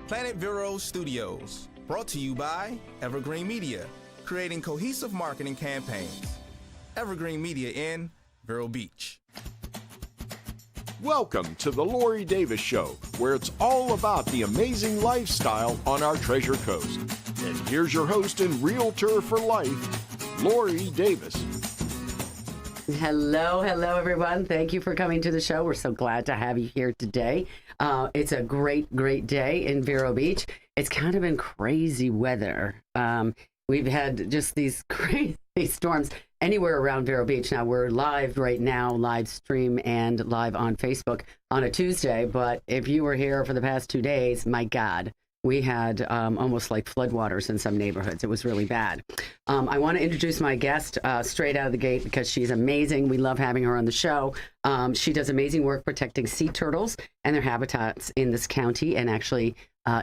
Planet Vero Studios, brought to you by Evergreen Media, creating cohesive marketing campaigns. Evergreen Media in Vero Beach. Welcome to the Lori Davis Show, where it's all about the amazing lifestyle on our Treasure Coast. And here's your host and realtor for life, Lori Davis. Hello, everyone. Thank you for coming to the show. We're so glad to have you here today. It's a great day in Vero Beach. It's kind of been crazy weather. We've had just these crazy storms anywhere around Vero Beach. Now, we're live right now, live stream and live on Facebook on a Tuesday. But if you were here for the past 2 days, my God, we had almost like floodwaters in some neighborhoods. It was really bad. I want to introduce my guest straight out of the gate because she's amazing. We love having her on the show. She does amazing work protecting sea turtles and their habitats in this county and actually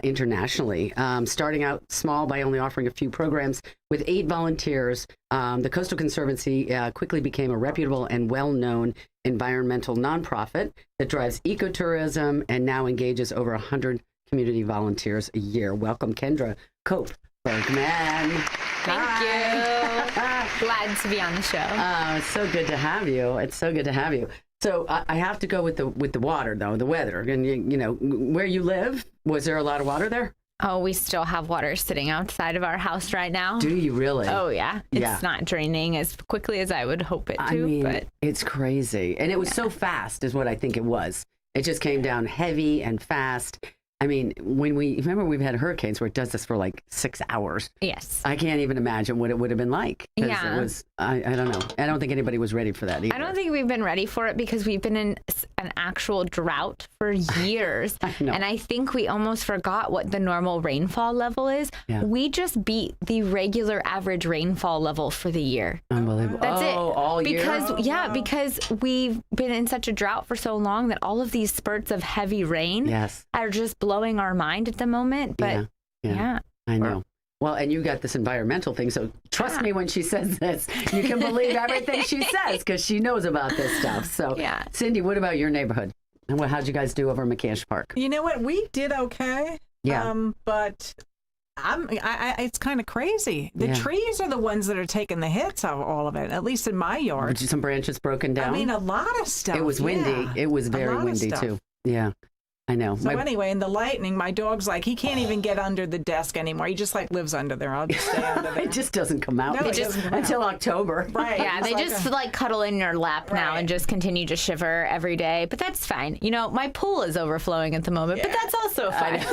internationally. Starting out small by only offering a few programs with 8 volunteers, the Coastal Conservancy quickly became a reputable and well-known environmental nonprofit that drives ecotourism and now engages over 100 community volunteers a year. Welcome, Kendra Cope Bergman. Thank you. Glad to be on the show. It's so good to have you. It's so good to have you. So I have to go with the water, though, the weather. And, you know, where you live, was there a lot of water there? Oh, we still have water sitting outside of our house right now. Do you really? Oh, yeah. It's not draining as quickly as I would hope it to. I mean, but it's crazy. And it was so fast is what I think it was. It just came down heavy and fast. I mean, remember we've had hurricanes where it does this for like 6 hours. Yes. I can't even imagine what it would have been like. Yeah. It was, I don't know. I don't think anybody was ready for that either. I don't think we've been ready for it because we've been in an actual drought for years. I know. And I think we almost forgot what the normal rainfall level is. Yeah. We just beat the regular average rainfall level for the year. Unbelievable. That's it. All year? Because we've been in such a drought for so long that all of these spurts of heavy rain are just blowing our mind at the moment. But yeah. I know. Well, and you got this environmental thing, so trust me when she says this. You can believe everything she says because she knows about this stuff. So, Cindy, what about your neighborhood? And how'd you guys do over in McCansh Park? You know what? We did okay. Yeah. But it's kind of crazy. The trees are the ones that are taking the hits of all of it, at least in my yard. Some branches broken down? I mean, a lot of stuff. It was windy. It was very windy, too. Yeah. I know. So anyway, in the lightning, my dog's like, he can't even get under the desk anymore. He just like lives under there. I'll just stay under there. It just doesn't come out until October. Right. Yeah, they just like cuddle in your lap now and just continue to shiver every day. But that's fine. You know, my pool is overflowing at the moment, but that's also fine.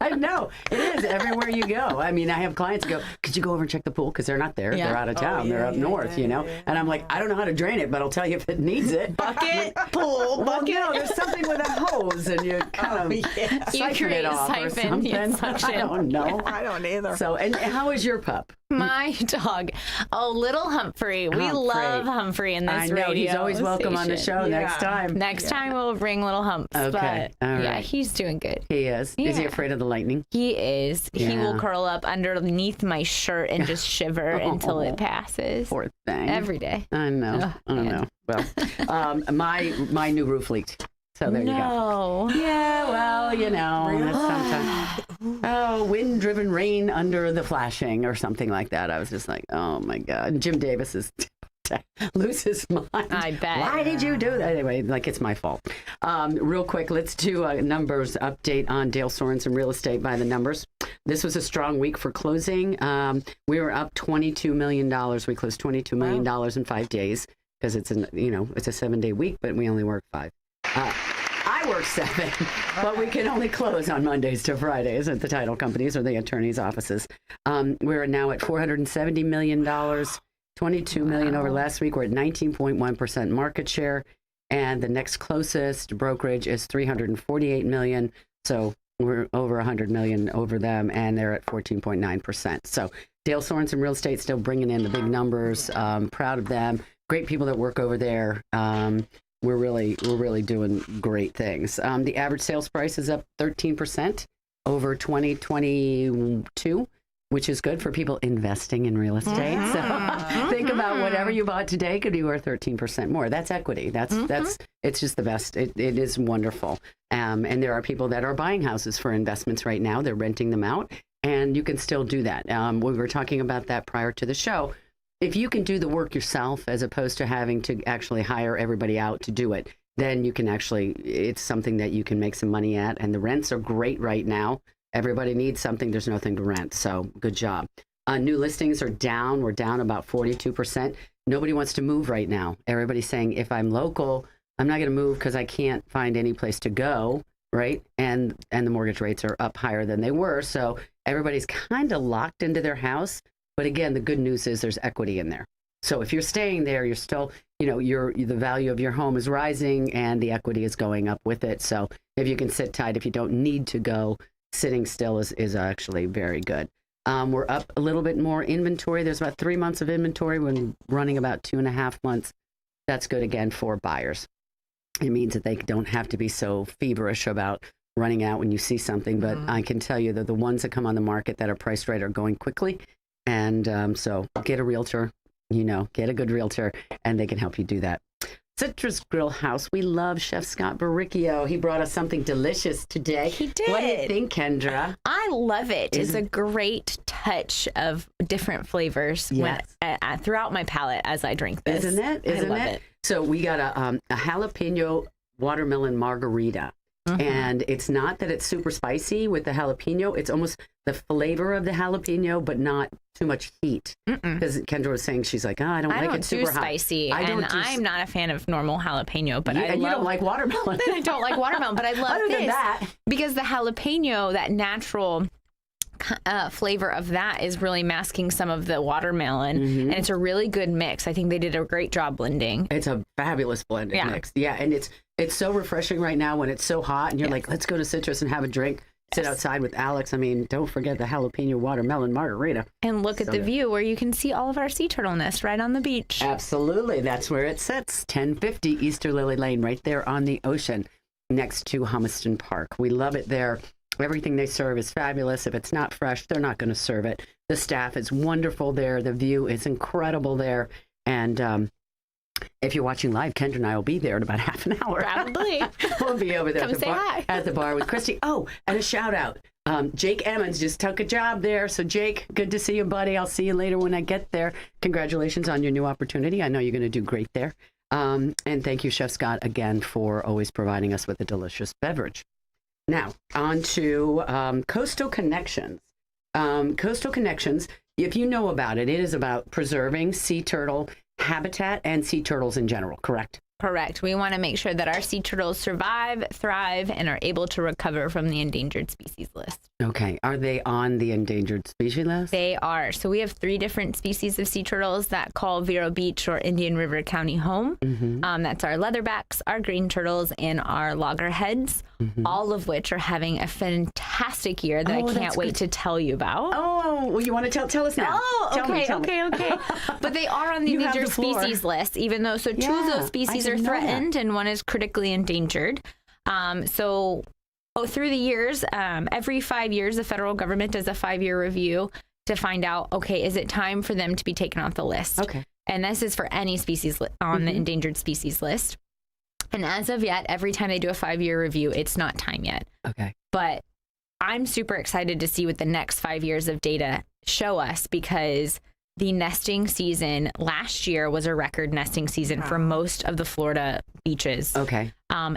I know. It is everywhere you go. I mean, I have clients go, could you go over and check the pool? Because they're not there. They're out of town. They're up north, you know. And I'm like, I don't know how to drain it, but I'll tell you if it needs it. Bucket, pool, bucket. Well, no, there's something with a hose and you kind of siphon it off or something. I don't know. I don't either. So, and how is your pup? My dog. Oh, little Humphrey. We love Humphrey in this radio. I know. He's always welcome on the show next time. Next time we'll bring little Humps. Okay. But all right. yeah, he's doing good. He is. Yeah. Is he afraid of the lightning? He is. He will curl up underneath my shirt and just shiver until it passes. Poor thing. Every day. I know. I know. Well, my new roof leaked. So there you go. Yeah, well, you know, sometimes, wind-driven rain under the flashing or something like that. I was just like, oh my God. Jim Davis is lose his mind. I bet. Why did you do that? Anyway, like it's my fault. Real quick, let's do a numbers update on Dale Sorensen Real Estate by the numbers. This was a strong week for closing. We were up $22 million. We closed $22 million in 5 days because it's a 7-day week, but we only work 5. I work 7, but we can only close on Mondays to Fridays at the title companies or the attorney's offices. We're now at $470 million, $22 million over last week. We're at 19.1% market share, and the next closest brokerage is $348 million. So we're over $100 million over them, and they're at 14.9%. So Dale Sorensen Real Estate still bringing in the big numbers. Proud of them. Great people that work over there. We're really doing great things. The average sales price is up 13% over 2022. which is good for people investing in real estate. So think about whatever you bought today could be worth 13% more. That's equity. It's just the best. It is wonderful. And there are people that are buying houses for investments right now. They're renting them out, and you can still do that. We were talking about that prior to the show. If you can do the work yourself as opposed to having to actually hire everybody out to do it, then you can it's something that you can make some money at. And the rents are great right now. Everybody needs something. There's nothing to rent. So good job. New listings are down. We're down about 42%. Nobody wants to move right now. Everybody's saying, if I'm local, I'm not going to move because I can't find any place to go, right? And the mortgage rates are up higher than they were. So everybody's kind of locked into their house. But again, the good news is there's equity in there. So if you're staying there, you're still, the value of your home is rising and the equity is going up with it. So if you can sit tight, if you don't need to go, sitting still is actually very good. We're up a little bit more inventory. There's about 3 months of inventory. We're running about 2.5 months. That's good again for buyers. It means that they don't have to be so feverish about running out when you see something. But I can tell you that the ones that come on the market that are priced right are going quickly. And so get a realtor, get a good realtor, and they can help you do that. Citrus Grill House. We love Chef Scott Baricchio. He brought us something delicious today. He did. What do you think, Kendra? I love it. It's a great touch of different flavors throughout my palate as I drink this. Isn't it? I love it. So we got a jalapeno watermelon margarita. And it's not that it's super spicy with the jalapeno. It's almost the flavor of the jalapeno, but not too much heat. Because Kendra was saying, she's like, I don't like it super spicy. I'm not a fan of normal jalapeno, but you don't like watermelon. I don't like watermelon, but I love this because the jalapeno, that natural flavor of that is really masking some of the watermelon, and it's a really good mix. I think they did a great job blending. It's a fabulous blended mix. Yeah, and it's so refreshing right now when it's so hot and you're like, let's go to Citrus and have a drink. Sit outside with Alex. I mean, don't forget the jalapeno watermelon margarita. And look at the view where you can see all of our sea turtle nest right on the beach. Absolutely. That's where it sits. 1050 Easter Lily Lane, right there on the ocean next to Humiston Park. We love it there. Everything they serve is fabulous. If it's not fresh, they're not going to serve it. The staff is wonderful there. The view is incredible there. And if you're watching live, Kendra and I will be there in about half an hour. Probably. We'll be over there at the bar with Christy. Oh, and a shout out. Jake Emmons just took a job there. So Jake, good to see you, buddy. I'll see you later when I get there. Congratulations on your new opportunity. I know you're going to do great there. And thank you, Chef Scott, again, for always providing us with a delicious beverage. Now, on to Coastal Connections. Coastal Connections, if you know about it, it is about preserving sea turtle habitat and sea turtles in general, correct? Correct. We want to make sure that our sea turtles survive, thrive, and are able to recover from the endangered species list. Okay. Are they on the endangered species list? They are. So we have 3 different species of sea turtles that call Vero Beach or Indian River County home. That's our leatherbacks, our green turtles, and our loggerheads, all of which are having a fantastic year that I can't wait to tell you about. Oh, well, you want to tell us now? Oh, okay. But they are on the endangered species list, even though, so 2 of those species are threatened and 1 is critically endangered. Through the years, every 5 years, the federal government does a 5-year review to find out, okay, is it time for them to be taken off the list? Okay. And this is for any species on the endangered species list. And as of yet, every time they do a 5-year review, it's not time yet. Okay. But I'm super excited to see what the next 5 years of data show us, because the nesting season last year was a record nesting season for most of the Florida beaches. Okay.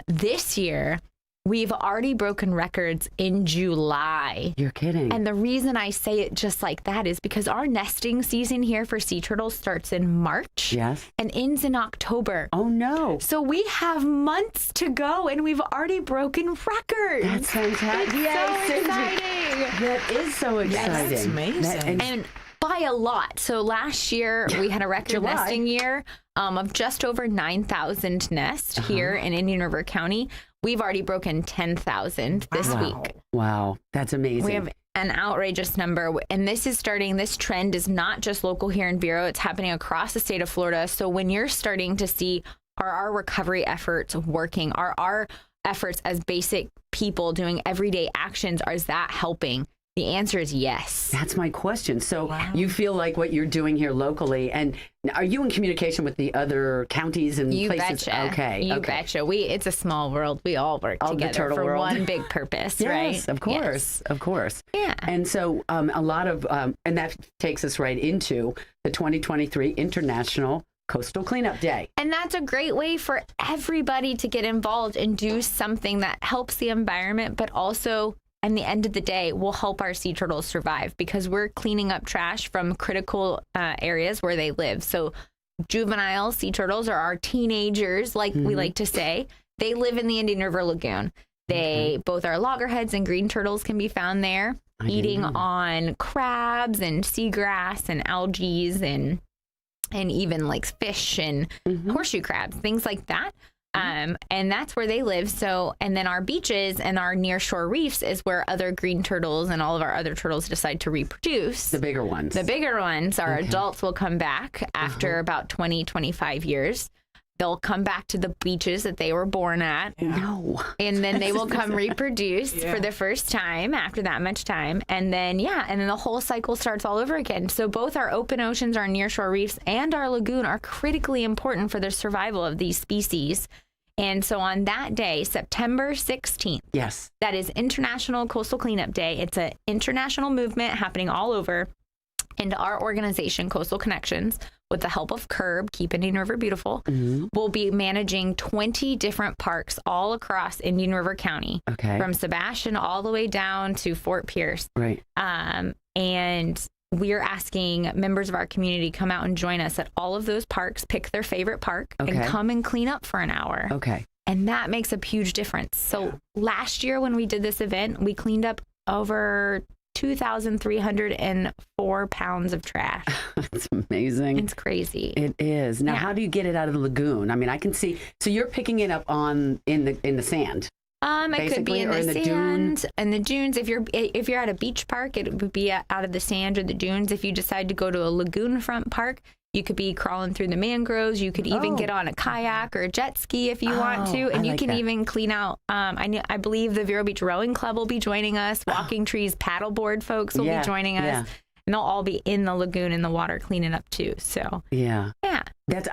This year, we've already broken records in July. You're kidding. And the reason I say it just like that is because our nesting season here for sea turtles starts in March. Yes. And ends in October. Oh, no. So we have months to go, and we've already broken records. That's fantastic. So exciting. That is so exciting. That's amazing. And by a lot. So last year, we had a record nesting year of just over 9,000 nests here in Indian River County. We've already broken 10,000 this week. Wow. That's amazing. We have an outrageous number. And this trend is not just local here in Vero. It's happening across the state of Florida. So when you're starting to see, are our recovery efforts working? Are our efforts as basic people doing everyday actions, is that helping? The answer is yes. That's my question. So Wow. you feel like what you're doing here locally, and are you in communication with the other counties and You places? betcha. Okay. You okay. betcha. It's a small world. We all work All the together turtle for world. one big purpose, Yes, right? of course, Yes. of course. Yeah. And so a lot of, and that takes us right into the 2023 International Coastal Cleanup Day. And that's a great way for everybody to get involved and do something that helps the environment, but also, at the end of the day, will help our sea turtles survive because we're cleaning up trash from critical areas where they live. So juvenile sea turtles, or our teenagers, like we like to say, they live in the Indian River Lagoon. They both our loggerheads and green turtles can be found there, eating on crabs and seagrass and algae and even like fish and horseshoe crabs, things like that. And that's where they live. So, and then our beaches and our nearshore reefs is where other green turtles and all of our other turtles decide to reproduce. The bigger ones. The bigger ones, our adults will come back after about 20, 25 years. They'll come back to the beaches that they were born at. No. And then they will come reproduce Yeah. for the first time after that much time. And then, and then the whole cycle starts all over again. So both our open oceans, our nearshore reefs, and our lagoon are critically important for the survival of these species. And so on that day, September 16th, Yes. that is International Coastal Cleanup Day. It's an international movement happening all over. And our organization, Coastal Connections, with the help of CURB, Keep Indian River Beautiful, will be managing 20 different parks all across Indian River County, Okay. from Sebastian all the way down to Fort Pierce. Right. And we're asking members of our community come out and join us at all of those parks, pick their favorite park, and Okay. come and clean up for an hour. Okay. And that makes a huge difference. So last year when we did this event, we cleaned up over 2,304 pounds of trash. That's amazing. It's crazy. It is. Now, Yeah. how do you get it out of the lagoon? I mean, I can see. So you're picking it up in the sand. It could be basically, in or the in the dune? sand, and the dunes. If you're at a beach park, it would be out of the sand or the dunes. If you decide to go to a lagoon front park, you could be crawling through the mangroves. You could even get on a kayak or a jet ski if you want to, and I you like can that. even clean out. I believe the Vero Beach Rowing Club will be joining us. Walking Trees paddleboard folks will Yeah, be joining us, yeah. and they'll all be in the lagoon in the water cleaning up too. So Yeah. yeah,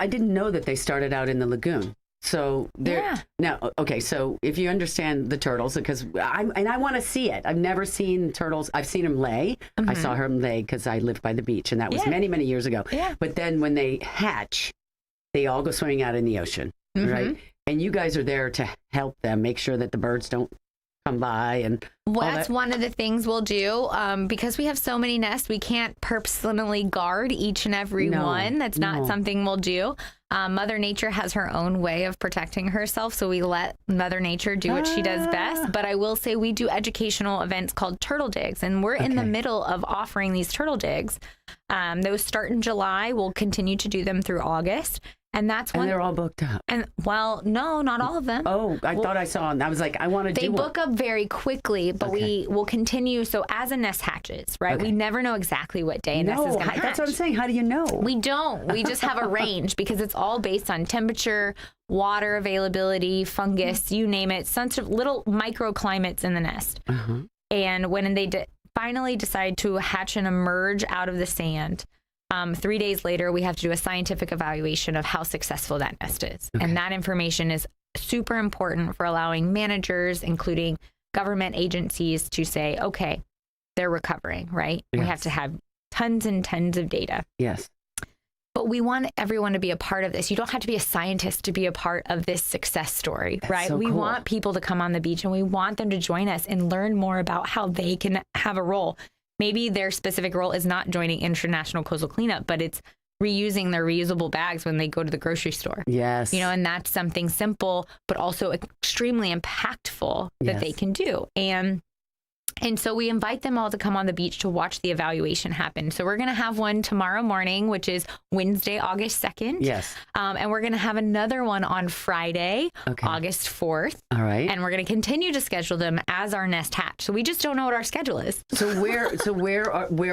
I didn't know that they started out in the lagoon. So Yeah. now, okay. So if you understand the turtles, because I want to see it. I've never seen turtles. I've seen them lay. I saw her lay because I lived by the beach, and that was Yeah. many, many years ago. Yeah. But then when they hatch, they all go swimming out in the ocean, right? And you guys are there to help them make sure that the birds don't come by and Well, all that's that. one of the things we'll do. Because we have so many nests, we can't personally guard each and every No, one. That's not no. something we'll do. Mother Nature has her own way of protecting herself, so we let Mother Nature do what she does best. But I will say we do educational events called Turtle Digs, and we're in the Okay. middle of offering these Turtle Digs. Those start in July. We'll continue to do them through August. And that's And one. they're all booked up. And well, no, not all of them. Oh, I thought I saw. I was like, I want to They do book up very quickly, but Okay. we will continue. So as a nest hatches, right? Okay. We never know exactly what day a nest is No, going to hatch. that's what I'm saying. How do you know? We don't. We just have a range because it's all based on temperature, water availability, fungus, you name it. Some sort of little microclimates in the nest. And when they finally decide to hatch and emerge out of the sand, 3 days later, we have to do a scientific evaluation of how successful that nest is. And that information is super important for allowing managers, including government agencies, to say, okay, they're recovering, right? We have Yes. to have tons and tons of data. Yes. But we want everyone to be a part of this. You don't have to be a scientist to be a part of this success story, right? so We cool. want people to come on the beach and we want them to join us and learn more about how they can have a role. Maybe their specific role is not joining International Coastal Cleanup, but it's reusing their reusable bags when they go to the grocery store. Yes. You know, and that's something simple, but also extremely impactful that they Yes. can do. And so we invite them all to come on the beach to watch the evaluation happen. So we're going to have one tomorrow morning, which is Wednesday, August 2nd. Yes. And we're going to have another one on Friday, Okay. August 4th. All right. And we're going to continue to schedule them as our nest hatch. So we just don't know what our schedule is. So where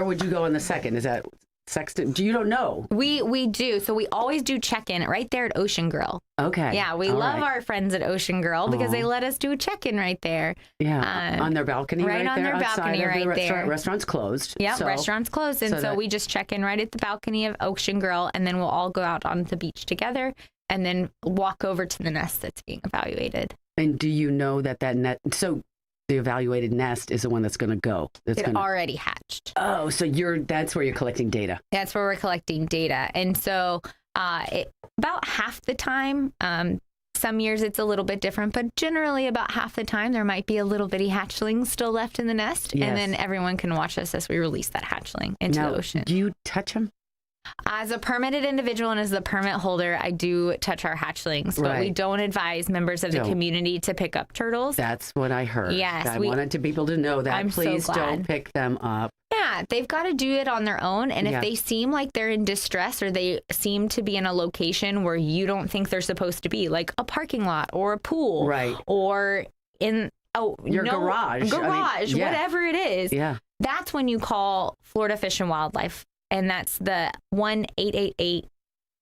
would you go on the second? Is that Sexton? You don't know? We do. So we always do check-in right there at Ocean Grill. Okay. Yeah, we love our friends at Ocean Grill because they let us do a check-in right there. Yeah, on their balcony right on there, their balcony outside of the right there. Restaurant's closed. Yeah, so, restaurant's closed. And so we just check in right at the balcony of Ocean Grill, and then we'll all go out on the beach together and then walk over to the nest that's being evaluated. And do you know that net, so the evaluated nest is the one that's going to go? Already hatched. Oh, so that's where you're collecting data. That's where we're collecting data. And so about half the time, some years it's a little bit different, but generally about half the time there might be a little bitty hatchling still left in the nest. Yes. And then everyone can watch us as we release that hatchling into the ocean. Do you touch them? As a permitted individual and as the permit holder, I do touch our hatchlings, but we don't advise members of the community to pick up turtles. That's what I heard. Yes. I wanted people to know that. Please don't pick them up. Yeah, they've got to do it on their own. And if they seem like they're in distress or they seem to be in a location where you don't think they're supposed to be, like a parking lot or a pool, or in your garage, whatever it is, that's when you call Florida Fish and Wildlife. And that's the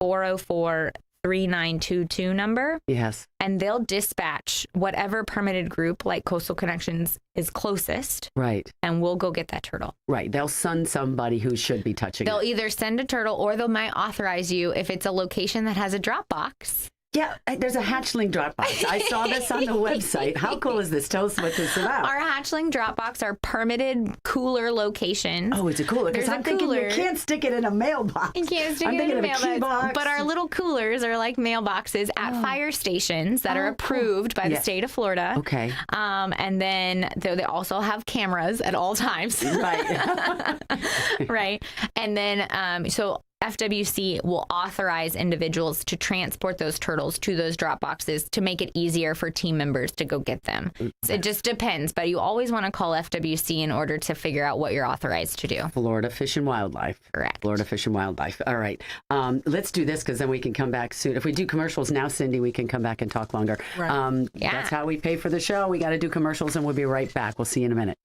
1-888-404-3922 number. Yes. And they'll dispatch whatever permitted group, like Coastal Connections, is closest. Right. And we'll go get that turtle. Right. They'll send somebody who should be touching it. They'll either send a turtle or they might authorize you if it's a location that has a drop box. Yeah, there's a hatchling drop box. I saw this on the website. How cool is this? Tell us what this is about. Our hatchling drop box are permitted cooler locations. Oh, it's a cooler. Because I'm thinking you can't stick it in a mailbox. You can't stick it in a mailbox. But our little coolers are like mailboxes at fire stations that are approved by the state of Florida. Okay. And then they also have cameras at all times. Right. Right. And then so FWC will authorize individuals to transport those turtles to those drop boxes to make it easier for team members to go get them. So it just depends, but you always want to call FWC in order to figure out what you're authorized to do. Florida Fish and Wildlife. Correct. Florida Fish and Wildlife. All right. Let's do this because then we can come back soon. If we do commercials now, Cindy, we can come back and talk longer. Right. That's how we pay for the show. We got to do commercials and we'll be right back. We'll see you in a minute.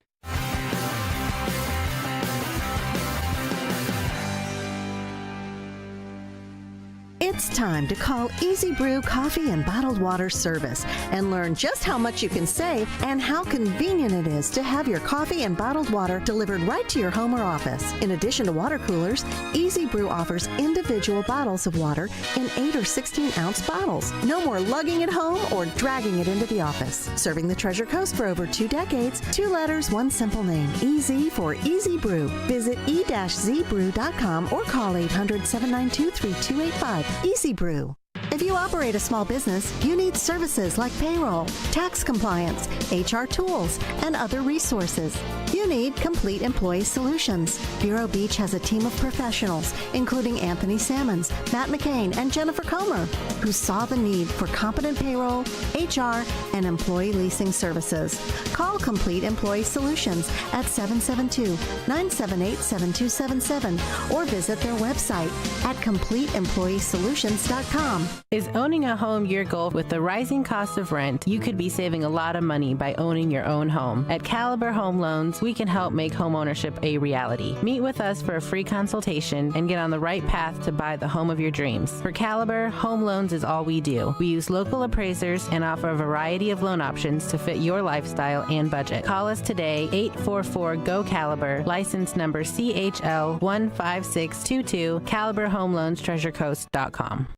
It's time to call Easy Brew Coffee and Bottled Water Service and learn just how much you can save and how convenient it is to have your coffee and bottled water delivered right to your home or office. In addition to water coolers, Easy Brew offers individual bottles of water in 8 or 16-ounce bottles. No more lugging it home or dragging it into the office. Serving the Treasure Coast for over 2 decades, 2 letters, 1 simple name. Easy for Easy Brew. Visit e-zbrew.com or call 800-792-3285. Easy Brew. If you operate a small business, you need services like payroll, tax compliance, HR tools, and other resources. You need Complete Employee Solutions. Vero Beach has a team of professionals, including Anthony Sammons, Matt McCain, and Jennifer Comer, who saw the need for competent payroll, HR, and employee leasing services. Call Complete Employee Solutions at 772-978-7277 or visit their website at CompleteEmployeeSolutions.com. Is owning a home your goal? With the rising cost of rent, you could be saving a lot of money by owning your own home. At Caliber Home Loans, we can help make homeownership a reality. Meet with us for a free consultation and get on the right path to buy the home of your dreams. For Caliber, home loans is all we do. We use local appraisers and offer a variety of loan options to fit your lifestyle and budget. Call us today, 844-GO-CALIBER, license number CHL15622, CaliberHomeLoansTreasureCoast.com.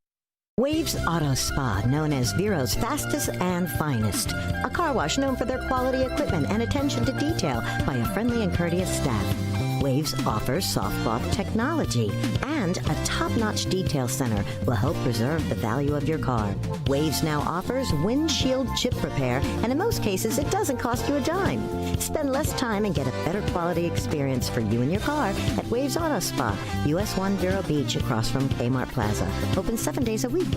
Waves Auto Spa, known as Vero's fastest and finest. A car wash known for their quality equipment and attention to detail by a friendly and courteous staff. Waves offers soft cloth technology, and a top-notch detail center will help preserve the value of your car. Waves now offers windshield chip repair, and in most cases, it doesn't cost you a dime. Spend less time and get a better quality experience for you and your car at Waves Auto Spa, US 1 Vero Beach, across from Kmart Plaza. Open 7 days a week.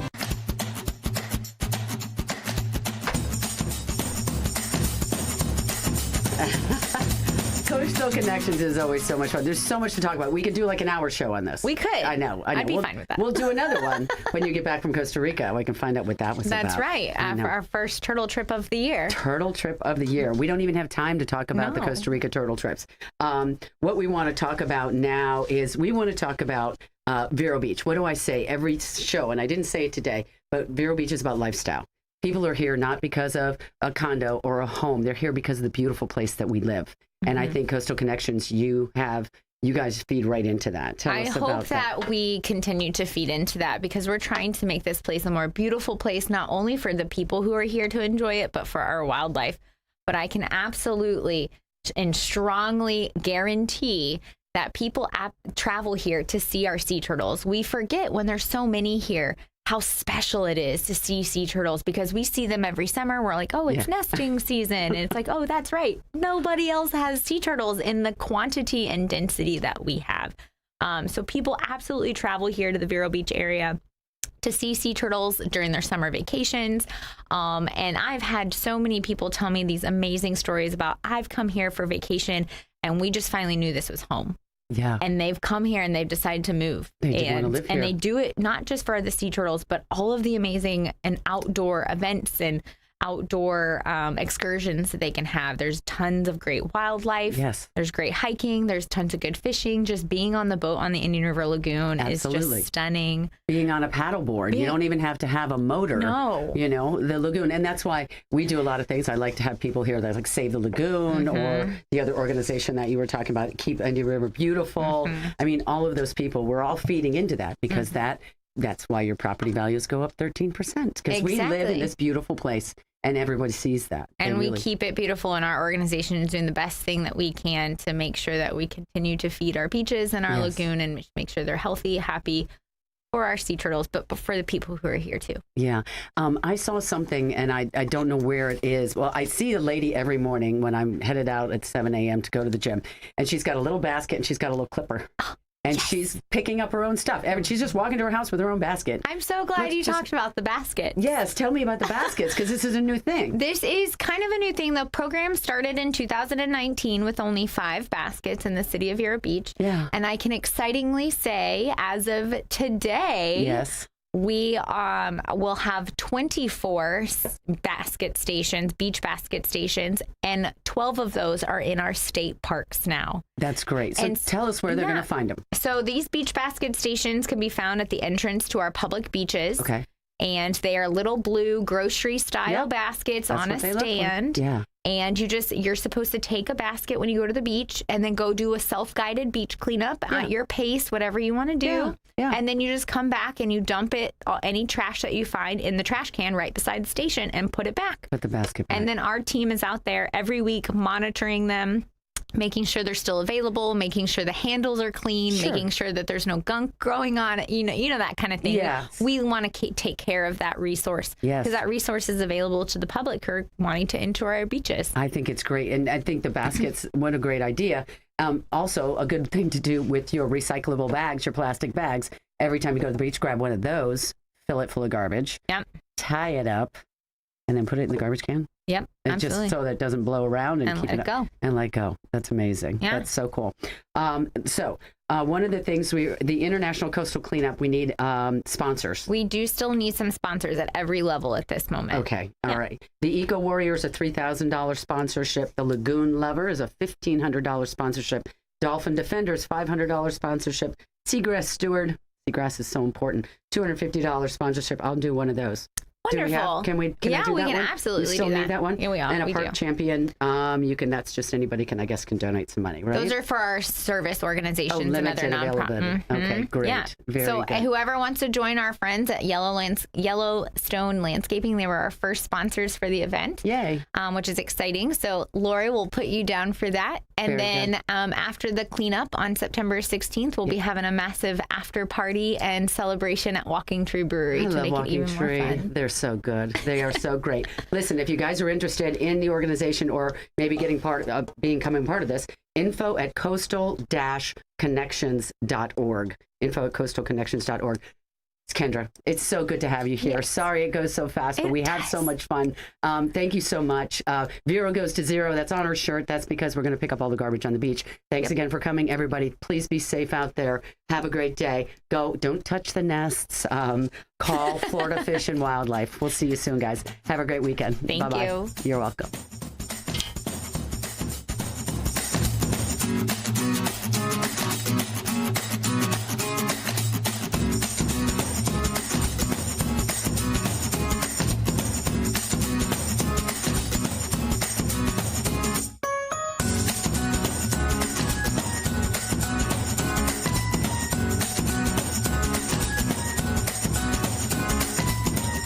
Coastal Connections is always so much fun. There's so much to talk about. We could do like an hour show on this. We could. I know. I'd be fine with that. We'll do another one when you get back from Costa Rica. We can find out what that was about. That's right. For our first turtle trip of the year. Turtle trip of the year. We don't even have time to talk about the Costa Rica turtle trips. What we want to talk about now is we want to talk about Vero Beach. What do I say every show? And I didn't say it today, but Vero Beach is about lifestyle. People are here not because of a condo or a home. They're here because of the beautiful place that we live. Mm-hmm. And I think Coastal Connections, you guys feed right into that. Tell us about that. I hope that we continue to feed into that because we're trying to make this place a more beautiful place, not only for the people who are here to enjoy it, but for our wildlife. But I can absolutely and strongly guarantee that people travel here to see our sea turtles. We forget when there's so many here how special it is to see sea turtles because we see them every summer. We're like, oh, it's nesting season. And it's like, oh, that's right. Nobody else has sea turtles in the quantity and density that we have. So people absolutely travel here to the Vero Beach area to see sea turtles during their summer vacations. And I've had so many people tell me these amazing stories about I've come here for vacation and we just finally knew this was home. Yeah. And they've come here and they've decided to move. They did want to live here. And they do it not just for the sea turtles, but all of the amazing and outdoor events and outdoor excursions that they can have. There's tons of great wildlife. Yes. There's great hiking. There's tons of good fishing. Just being on the boat on the Indian River Lagoon is just stunning. Being on a paddleboard. You don't even have to have a motor. No. You know, the lagoon. And that's why we do a lot of things. I like to have people here that like Save the Lagoon or the other organization that you were talking about, Keep Indian River Beautiful. I mean, all of those people, we're all feeding into that because that's why your property values go up 13%. Because we live in this beautiful place. And everybody sees that. And we keep it beautiful, and our organization is doing the best thing that we can to make sure that we continue to feed our beaches and our lagoon and make sure they're healthy, happy for our sea turtles, but for the people who are here too. Yeah. I saw something, and I don't know where it is. Well, I see a lady every morning when I'm headed out at 7 a.m. to go to the gym, and she's got a little basket and she's got a little clipper. And she's picking up her own stuff. She's just walking to her house with her own basket. I'm so glad you talked about the basket. Yes, tell me about the baskets, because this is a new thing. This is kind of a new thing. The program started in 2019 with only 5 baskets in the city of Vero Beach. Yeah. And I can excitingly say, as of today, we will have 24 basket stations, beach basket stations, and 12 of those are in our state parks now. That's great. So tell us where they're going to find them. So these beach basket stations can be found at the entrance to our public beaches. Okay. And they are little blue grocery style baskets on a stand. Yeah. And you're supposed to take a basket when you go to the beach and then go do a self-guided beach cleanup at your pace, whatever you want to do. Yeah. And then you just come back and you dump any trash that you find in the trash can right beside the station and put it back. Put the basket back. And then our team is out there every week monitoring them, making sure they're still available, making sure the handles are clean, making sure that there's no gunk growing on it, you know that kind of thing. Yes. We want to take care of that resource because that resource is available to the public who are wanting to enter our beaches. I think it's great. And I think the baskets, what a great idea. Also, a good thing to do with your recyclable bags, your plastic bags. Every time you go to the beach, grab one of those, fill it full of garbage, tie it up, and then put it in the garbage can. Yep, absolutely. Just so that it doesn't blow around and keep let it go. And let go. That's amazing. Yeah. That's so cool. So one of the things the International Coastal Cleanup, we need sponsors. We do still need some sponsors at every level at this moment. Okay. All right. The Eco Warrior is a $3,000 sponsorship. The Lagoon Lover is a $1,500 sponsorship. Dolphin Defender is $500 sponsorship. Seagrass Steward. Seagrass is so important. $250 sponsorship. I'll do one of those. Wonderful. Can we do that we can one? absolutely you still do need that one? Yeah, we are. And a park champion, that's just anybody can donate some money, right? Those are for our service organizations and other nonprofits. Okay, great. Yeah. Very good. Whoever wants to join our friends at Yellowstone Landscaping, they were our first sponsors for the event. Yay. Which is exciting. So Lori will put you down for that. And then after the cleanup on September 16th, we'll be having a massive after party and celebration at Walking Tree Brewery to make it even more fun. They're so good. They are so great. Listen, if you guys are interested in the organization or maybe becoming part of this, info at coastal-connections.org. Info at coastalconnections.org. It's Kendra. It's so good to have you here. Yes. Sorry it goes so fast, but we had so much fun. Thank you so much. Vero goes to zero. That's on her shirt. That's because we're going to pick up all the garbage on the beach. Thanks again for coming, everybody. Please be safe out there. Have a great day. Don't touch the nests. Call Florida Fish and Wildlife. We'll see you soon, guys. Have a great weekend. Thank Bye-bye. you. You're welcome.